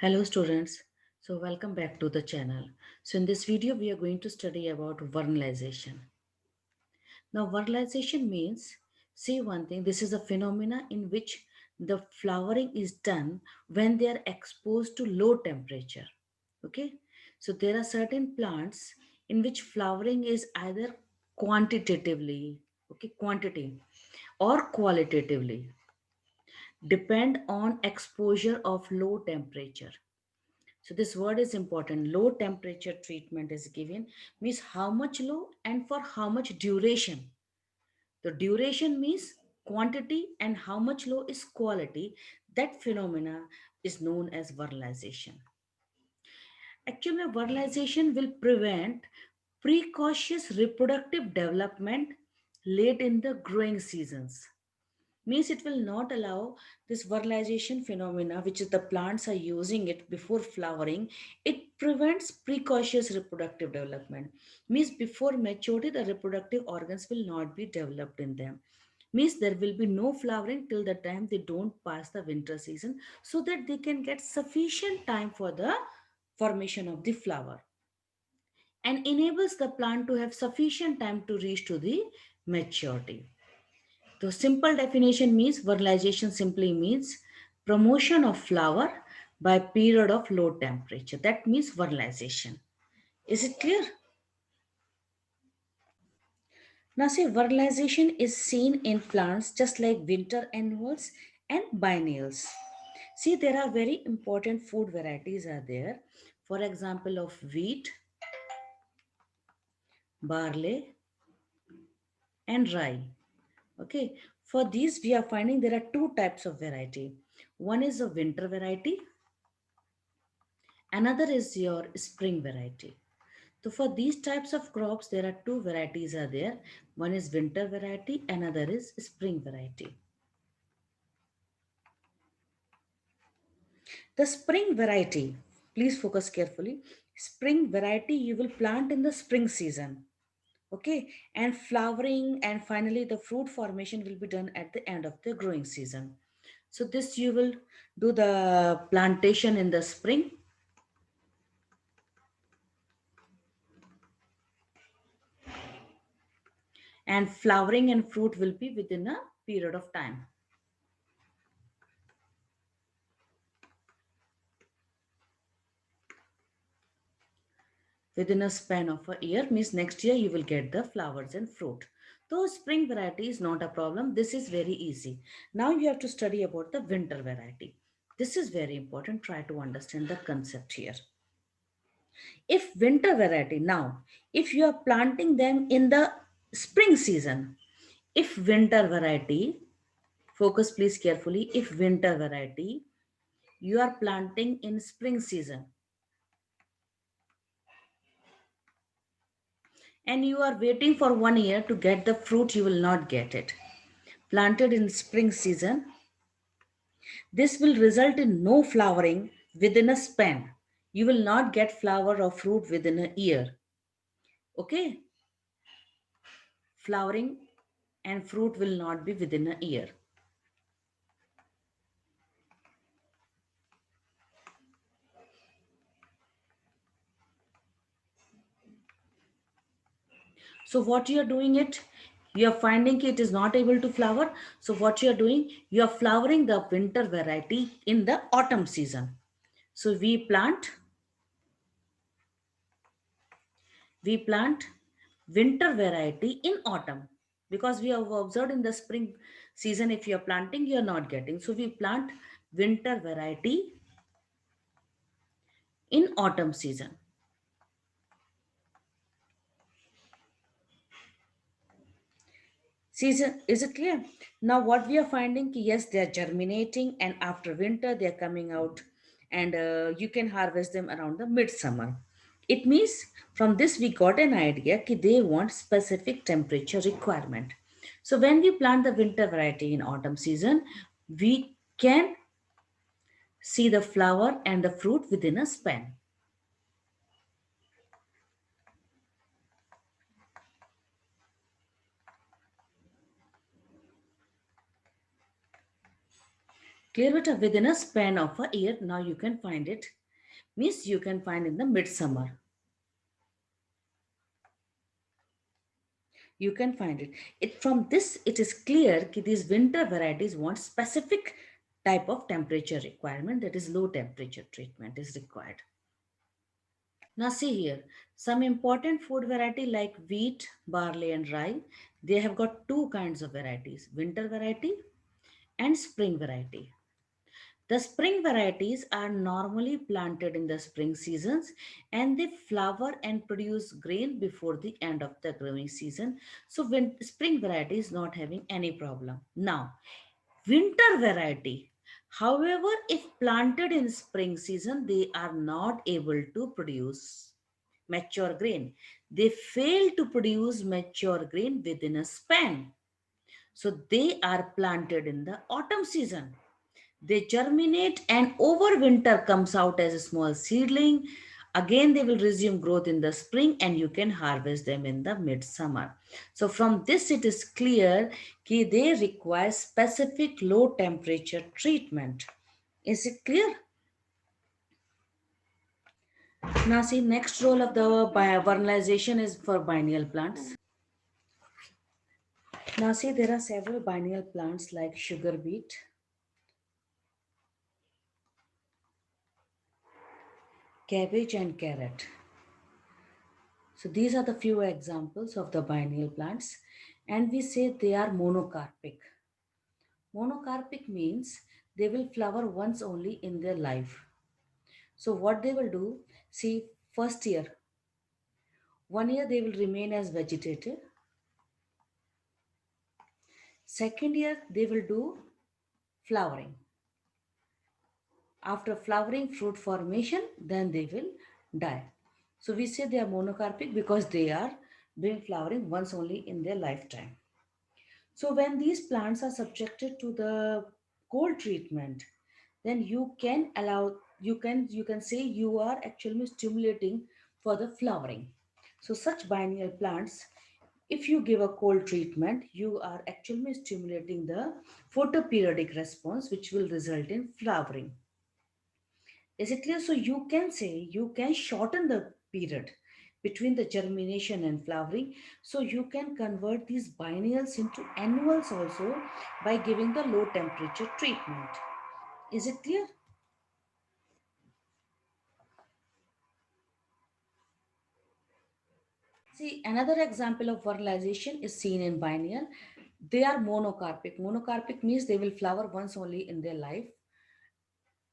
Hello students, so welcome back to the channel. So in this video we are going to study about vernalization. Now vernalization means, see one thing, this is a phenomena in which the flowering is done when they are exposed to low temperature. Okay, so there are certain plants in which flowering is either quantitatively, okay, quantity or qualitatively, depend on exposure of low temperature. So this word is important. Low temperature treatment is given, means how much low and for how much duration. The duration means quantity and how much low is quality. That phenomena is known as vernalization. Actually, vernalization will prevent precocious reproductive development late in the growing seasons. Means it will not allow this vernalization phenomena, which is the plants are using it before flowering. It prevents precocious reproductive development. Means before maturity the reproductive organs will not be developed in them. Means there will be no flowering till the time they don't pass the winter season, so that they can get sufficient time for the formation of the flower, and enables the plant to have sufficient time to reach to the maturity. The simple definition means vernalization simply means promotion of flower by period of low temperature. That means vernalization. Is it clear? Now see, vernalization is seen in plants just like winter annuals and biennials. See, there are very important food varieties are there. For example, of wheat, barley, and rye. Okay, for these we are finding there are two types of variety. One is a winter variety, another is your spring variety. So for these types of crops, there are two varieties are there. One is winter variety, another is spring variety. The spring variety, please focus carefully. Spring variety you will plant in the spring season. Okay, and flowering and finally the fruit formation will be done at the end of the growing season. So this you will do the plantation in the spring, and flowering and fruit will be within a period of time. Within a span of a year means next year you will get the flowers and fruit. Though spring variety is not a problem, this is very easy. Now you have to study about the winter variety. This is very important. Try to understand the concept here. If winter variety, now, if you are planting them in the spring season, if winter variety, focus please carefully, if winter variety, you are planting in spring season and you are waiting for 1 year to get the fruit, you will not get it. Planted in spring season, this will result in no flowering within a span. You will not get flower or fruit within a year. Okay? Flowering and fruit will not be within a year. So what you are doing it, you are finding it is not able to flower. So what you are doing, you are flowering the winter variety in the autumn season. So we plant winter variety in autumn, because we have observed in the spring season if you are planting you are not getting, so we plant winter variety in autumn season. Season, is it clear? Now what we are finding ki yes, they are germinating and after winter they are coming out, and you can harvest them around the midsummer. It means from this we got an idea ki they want specific temperature requirement. So when we plant the winter variety in autumn season, we can see the flower and the fruit within a span. Clear it within a span of a year. Now you can find it. Means you can find in the midsummer. You can find it. It from this it is clear that these winter varieties want specific type of temperature requirement, that is low temperature treatment is required. Now see here, some important food variety like wheat, barley and rye, they have got two kinds of varieties, winter variety and spring variety. The spring varieties are normally planted in the spring seasons and they flower and produce grain before the end of the growing season. So when spring variety is not having any problem. Now, winter variety. However, if planted in spring season, they are not able to produce mature grain. They fail to produce mature grain within a span. So they are planted in the autumn season. They germinate and over winter comes out as a small seedling. Again, they will resume growth in the spring and you can harvest them in the midsummer. So from this, it is clear that they require specific low temperature treatment. Is it clear? Now see, next role of the vernalization is for biennial plants. Now see, there are several biennial plants like sugar beet, cabbage and carrot. So these are the few examples of the biennial plants and we say they are monocarpic. Monocarpic means they will flower once only in their life. So what they will do, see first year, 1 year they will remain as vegetative. Second year they will do flowering. After flowering fruit formation, then they will die. So we say they are monocarpic because they are doing flowering once only in their lifetime. So when these plants are subjected to the cold treatment, then you can say you are actually stimulating for the flowering. So such biennial plants, if you give a cold treatment, you are actually stimulating the photoperiodic response, which will result in flowering. Is it clear? So you can say you can shorten the period between the germination and flowering. So you can convert these biennials into annuals also by giving the low temperature treatment. Is it clear? See, another example of vernalization is seen in biennial. They are monocarpic. Monocarpic means they will flower once only in their life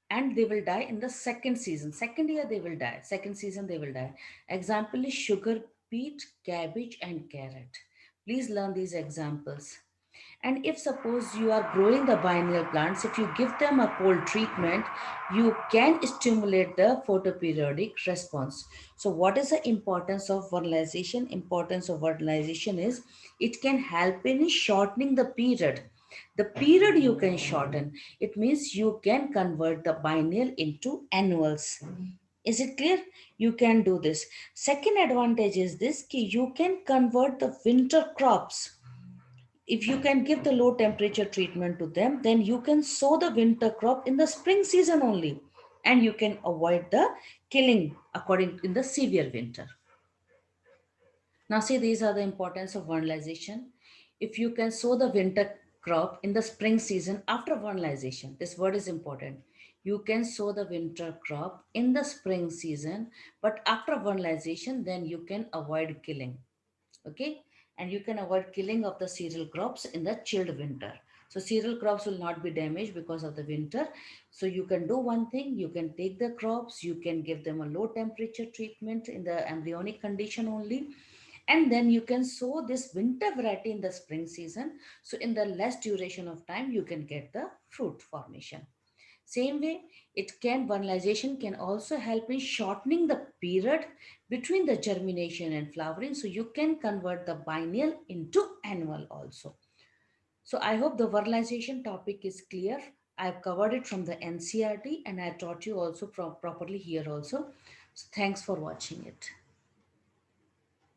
and they will die in the second season. Second year they will die. Second season they will die. Example is sugar beet, cabbage, and carrot. Please learn these examples. And if suppose you are growing the biennial plants, if you give them a cold treatment, you can stimulate the photoperiodic response. So what is the importance of vernalization? Importance of vernalization is it can help in shortening the period. The period you can shorten. It means you can convert the biennial into annuals. Is it clear? You can do this. Second advantage is this ki you can convert the winter crops. If you can give the low temperature treatment to them, then you can sow the winter crop in the spring season only and you can avoid the killing according in the severe winter. Now see, these are the importance of vernalization. If you can sow the winter crop in the spring season after vernalization, this word is important. You can sow the winter crop in the spring season, but after vernalization, then you can avoid killing. Okay, and you can avoid killing of the cereal crops in the chilled winter. So cereal crops will not be damaged because of the winter. So you can do one thing, you can take the crops, you can give them a low temperature treatment in the embryonic condition only, and then you can sow this winter variety in the spring season. So in the less duration of time you can get the fruit formation. Same way, vernalization can also help in shortening the period between the germination and flowering. So you can convert the biennial into annual also. So I hope the vernalization topic is clear. I've covered it from the NCRT and I taught you also properly here also. So thanks for watching it.